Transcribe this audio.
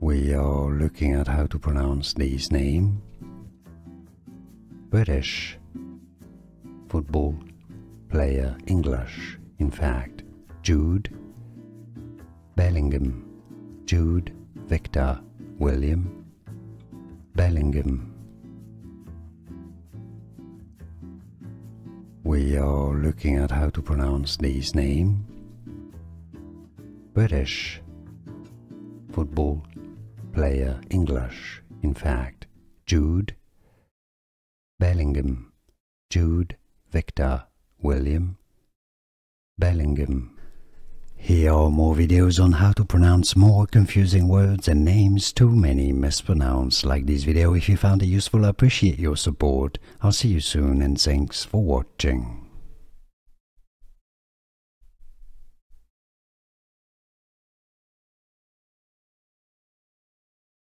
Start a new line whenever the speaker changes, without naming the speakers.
We are looking at how to pronounce these names. British, football player, English, in fact, Jude Bellingham, Jude Victor William Bellingham. We are looking at how to pronounce these names. British, football player, English, in fact, Jude Bellingham, Jude Victor William Bellingham. Here are more videos on how to pronounce more confusing words and names too many mispronounced. Like this video if you found it useful. I appreciate your support. I'll see you soon and thanks for watching.